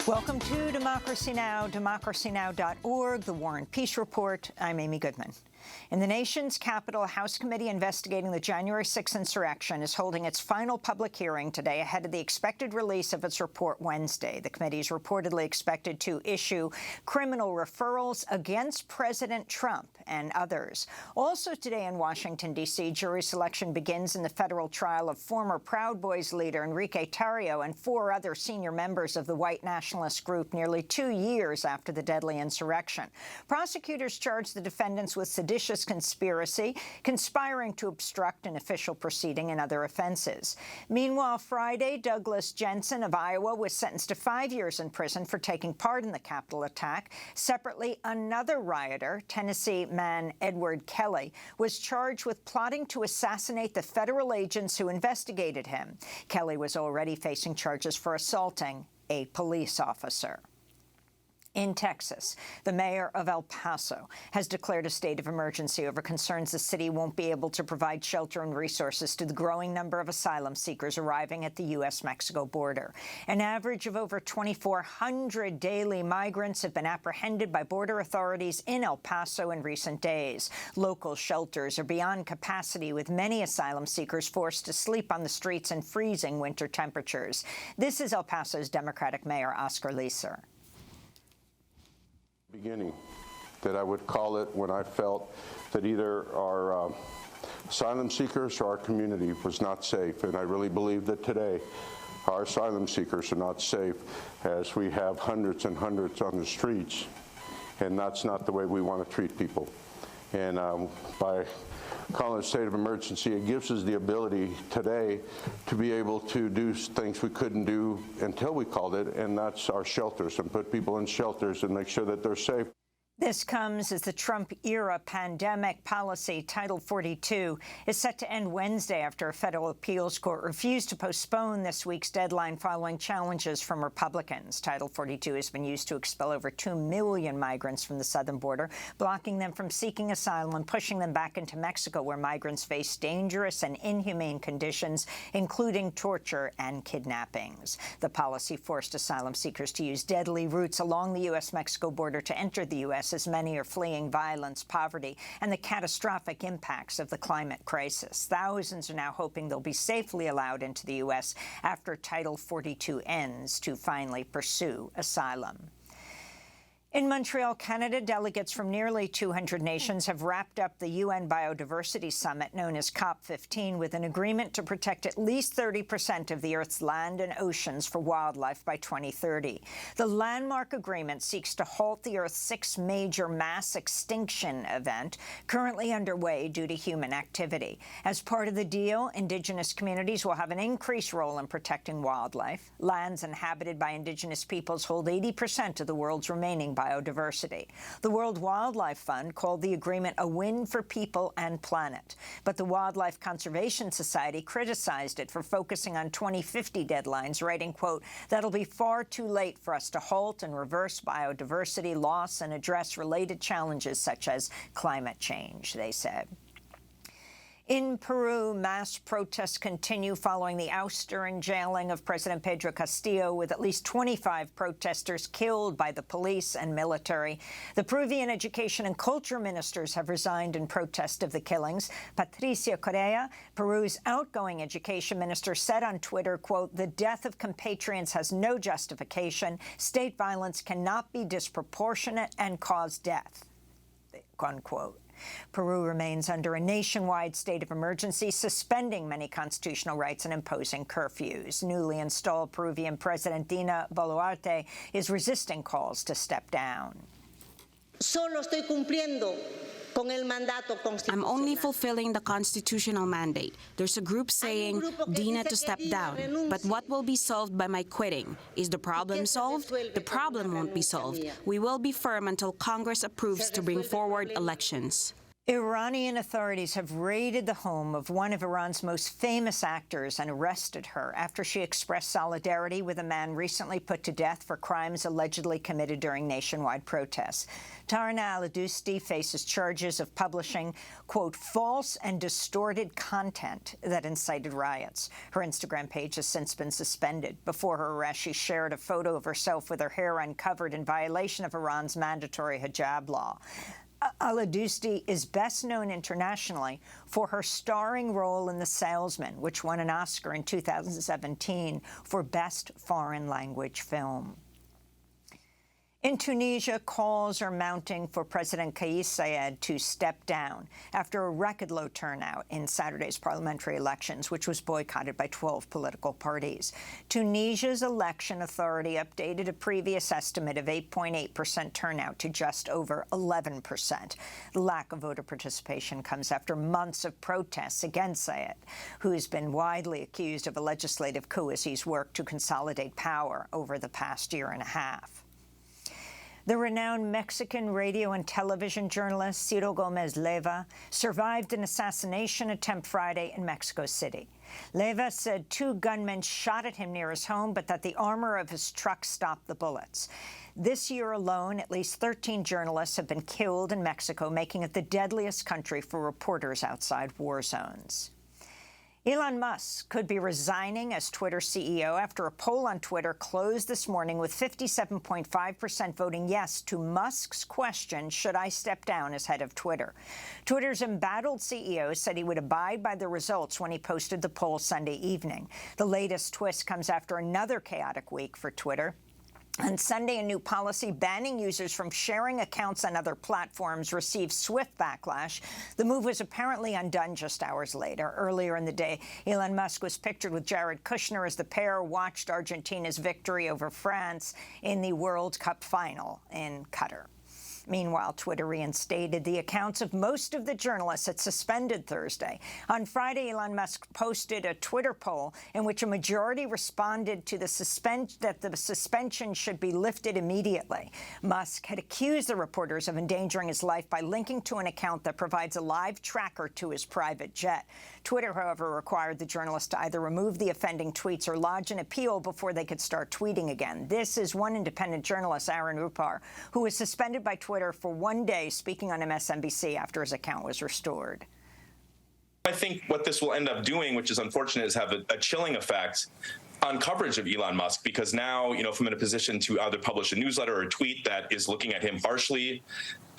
Welcome to Democracy Now!, democracynow.org, The War and Peace Report. I'm Amy Goodman. In the nation's capital, a House committee investigating the January 6 insurrection is holding its final public hearing today ahead of the expected release of its report Wednesday. The committee is reportedly expected to issue criminal referrals against President Trump and others. Also today in Washington, D.C., jury selection begins in the federal trial of former Proud Boys leader Enrique Tarrio and 4 other senior members of the white nationalist group nearly 2 years after the deadly insurrection. Prosecutors charged the defendants with seditious conspiracy, conspiring to obstruct an official proceeding, and other offenses. Meanwhile, Friday, Douglas Jensen of Iowa was sentenced to 5 years in prison for taking part in the Capitol attack. Separately, another rioter, Tennessee man Edward Kelly, was charged with plotting to assassinate the federal agents who investigated him. Kelly was already facing charges for assaulting a police officer. In Texas, the mayor of El Paso has declared a state of emergency over concerns the city won't be able to provide shelter and resources to the growing number of asylum seekers arriving at the U.S.-Mexico border. An average of over 2,400 daily migrants have been apprehended by border authorities in El Paso in recent days. Local shelters are beyond capacity, with many asylum seekers forced to sleep on the streets in freezing winter temperatures. This is El Paso's Democratic Mayor Oscar Leeser. Beginning that I would call it when I felt that either our asylum seekers or our community was not safe. And I really believe that today our asylum seekers are not safe, as we have hundreds and hundreds on the streets. And that's not the way we want to treat people. And by calling it a state of emergency, it gives us the ability today to be able to do things we couldn't do until we called it, and that's our shelters, and put people in shelters and make sure that they're safe. This comes as the Trump-era pandemic policy, Title 42, is set to end Wednesday after a federal appeals court refused to postpone this week's deadline following challenges from Republicans. Title 42 has been used to expel over 2 million migrants from the southern border, blocking them from seeking asylum and pushing them back into Mexico, where migrants face dangerous and inhumane conditions, including torture and kidnappings. The policy forced asylum seekers to use deadly routes along the U.S.-Mexico border to enter the U.S., as many are fleeing violence, poverty, and the catastrophic impacts of the climate crisis. Thousands are now hoping they'll be safely allowed into the U.S. after Title 42 ends to finally pursue asylum. In Montreal, Canada, delegates from nearly 200 nations have wrapped up the UN Biodiversity Summit, known as COP15, with an agreement to protect at least 30% of the Earth's land and oceans for wildlife by 2030. The landmark agreement seeks to halt the Earth's 6th major mass extinction event, currently underway due to human activity. As part of the deal, Indigenous communities will have an increased role in protecting wildlife. Lands inhabited by Indigenous peoples hold 80% of the world's remaining biodiversity. The World Wildlife Fund called the agreement a win for people and planet. But the Wildlife Conservation Society criticized it for focusing on 2050 deadlines, writing, quote, "That'll be far too late for us to halt and reverse biodiversity loss and address related challenges such as climate change," they said. In Peru, mass protests continue following the ouster and jailing of President Pedro Castillo, with at least 25 protesters killed by the police and military. The Peruvian education and culture ministers have resigned in protest of the killings. Patricia Correa, Peru's outgoing education minister, said on Twitter, quote, "The death of compatriots has no justification. State violence cannot be disproportionate and cause death," unquote. Peru remains under a nationwide state of emergency, suspending many constitutional rights and imposing curfews. Newly installed Peruvian President Dina Boluarte is resisting calls to step down. Solo estoy cumpliendo con el mandato constitucional. I'm only fulfilling the constitutional mandate. There's a group saying Dina to step down. But what will be solved by my quitting? Is the problem solved? The problem won't be solved. We will be firm until Congress approves to bring forward elections. Iranian authorities have raided the home of one of Iran's most famous actors and arrested her after she expressed solidarity with a man recently put to death for crimes allegedly committed during nationwide protests. Tarna Al-Adousti faces charges of publishing, quote, false and distorted content that incited riots. Her Instagram page has since been suspended. Before her arrest, she shared a photo of herself with her hair uncovered in violation of Iran's mandatory hijab law. Al-Adousti is best known internationally for her starring role in The Salesman, which won an Oscar in 2017 for Best Foreign Language Film. In Tunisia, calls are mounting for President Kais Saied to step down after a record-low turnout in Saturday's parliamentary elections, which was boycotted by 12 political parties. Tunisia's election authority updated a previous estimate of 8.8% turnout to just over 11%. The lack of voter participation comes after months of protests against Saied, who has been widely accused of a legislative coup as he's worked to consolidate power over the past year and a half. The renowned Mexican radio and television journalist Ciro Gomez Leiva survived an assassination attempt Friday in Mexico City. Leiva said 2 gunmen shot at him near his home, but that the armor of his truck stopped the bullets. This year alone, at least 13 journalists have been killed in Mexico, making it the deadliest country for reporters outside war zones. Elon Musk could be resigning as Twitter CEO after a poll on Twitter closed this morning with 57.5% voting yes to Musk's question, should I step down as head of Twitter? Twitter's embattled CEO said he would abide by the results when he posted the poll Sunday evening. The latest twist comes after another chaotic week for Twitter. On Sunday, a new policy banning users from sharing accounts on other platforms received swift backlash. The move was apparently undone just hours later. Earlier in the day, Elon Musk was pictured with Jared Kushner as the pair watched Argentina's victory over France in the World Cup final in Qatar. Meanwhile, Twitter reinstated the accounts of most of the journalists it suspended Thursday. On Friday, Elon Musk posted a Twitter poll in which a majority responded to that the suspension should be lifted immediately. Musk had accused the reporters of endangering his life by linking to an account that provides a live tracker to his private jet. Twitter, however, required the journalists to either remove the offending tweets or lodge an appeal before they could start tweeting again. This is one independent journalist, Aaron Rupar, who was suspended by Twitter for 1 day, speaking on MSNBC after his account was restored. I think what this will end up doing, which is unfortunate, is have a chilling effect on coverage of Elon Musk, because now, if I'm in a position to either publish a newsletter or a tweet that is looking at him harshly,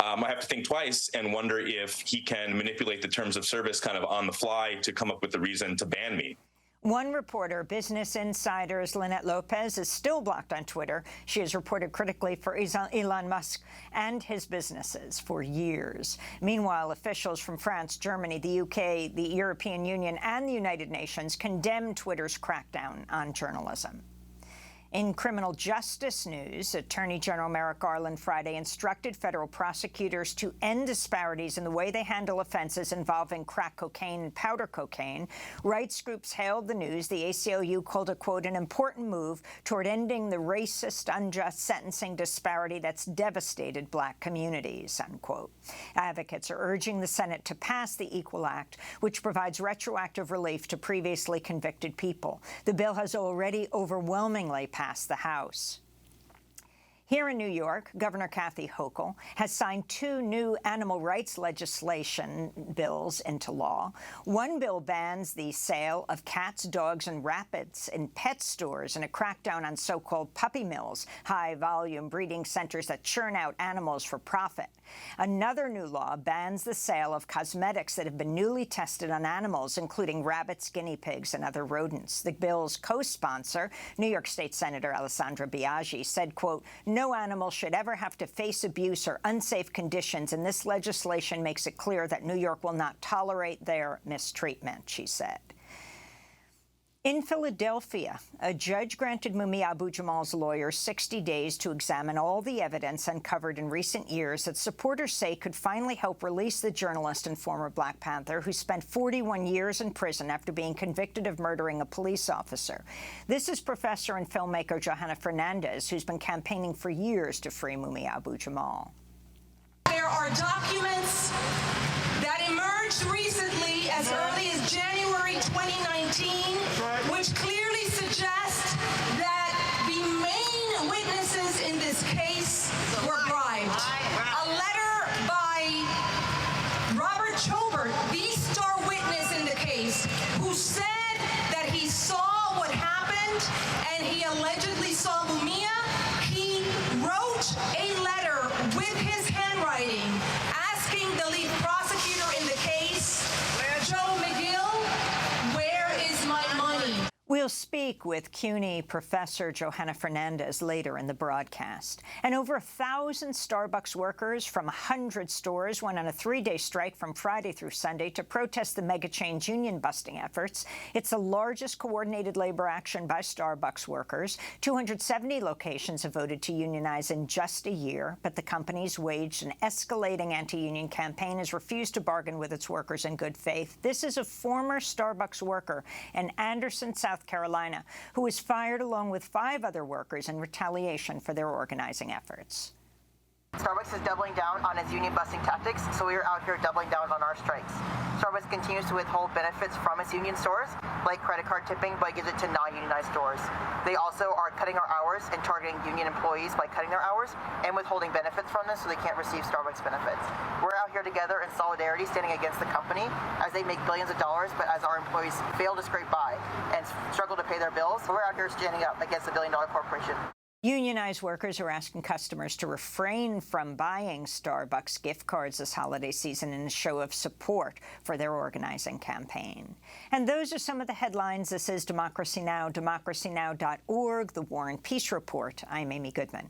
I have to think twice and wonder if he can manipulate the terms of service kind of on the fly to come up with a reason to ban me. One reporter, Business Insider's Lynette Lopez, is still blocked on Twitter. She has reported critically for Elon Musk and his businesses for years. Meanwhile, officials from France, Germany, the UK, the European Union, and the United Nations condemned Twitter's crackdown on journalism. In criminal justice news, Attorney General Merrick Garland Friday instructed federal prosecutors to end disparities in the way they handle offenses involving crack cocaine and powder cocaine. Rights groups hailed the news. The ACLU called it, quote, an important move toward ending the racist, unjust sentencing disparity that's devastated black communities, unquote. Advocates are urging the Senate to pass the Equal Act, which provides retroactive relief to previously convicted people. The bill has already overwhelmingly passed the House. Here in New York, Governor Kathy Hochul has signed 2 new animal rights legislation bills into law. One bill bans the sale of cats, dogs, and rabbits in pet stores and a crackdown on so-called puppy mills, high-volume breeding centers that churn out animals for profit. Another new law bans the sale of cosmetics that have been newly tested on animals, including rabbits, guinea pigs, and other rodents. The bill's co-sponsor, New York State Senator Alessandra Biaggi, said, quote, no animal should ever have to face abuse or unsafe conditions, and this legislation makes it clear that New York will not tolerate their mistreatment, she said. In Philadelphia, a judge granted Mumia Abu-Jamal's lawyer 60 days to examine all the evidence uncovered in recent years that supporters say could finally help release the journalist and former Black Panther who spent 41 years in prison after being convicted of murdering a police officer. This is professor and filmmaker Johanna Fernandez, who's been campaigning for years to free Mumia Abu-Jamal. There are documents as early as January 2019, which clearly suggests that the main witnesses in this case were bribed. A letter by Robert Chobert, the star witness in the case, who said that he saw what happened and he allegedly saw Mumia. He wrote a letter with his handwriting asking the lead prosecutor in the case, Joe McGill, where is my money? We'll speak with CUNY professor Johanna Fernandez later in the broadcast. And over 1,000 Starbucks workers from 100 stores went on a 3-day strike from Friday through Sunday to protest the mega chain's union-busting efforts. It's the largest coordinated labor action by Starbucks workers. 270 locations have voted to unionize in just a year, but the company's waged an escalating anti-union campaign, has refused to bargain with its workers in good faith. This is a former Starbucks worker in Anderson, South Carolina, who was fired along with 5 other workers in retaliation for their organizing efforts. Starbucks is doubling down on its union-busting tactics, so we are out here doubling down on our strikes. Starbucks continues to withhold benefits from its union stores, like credit card tipping, but gives it to non-unionized stores. They also are cutting our hours and targeting union employees by cutting their hours and withholding benefits from them so they can't receive Starbucks benefits. We're out here together in solidarity, standing against the company as they make billions of dollars, but as our employees fail to scrape by and struggle to pay their bills, we're out here standing up against a billion-dollar corporation. Unionized workers are asking customers to refrain from buying Starbucks gift cards this holiday season in a show of support for their organizing campaign. And those are some of the headlines. This is Democracy Now!, democracynow.org, The War and Peace Report. I'm Amy Goodman.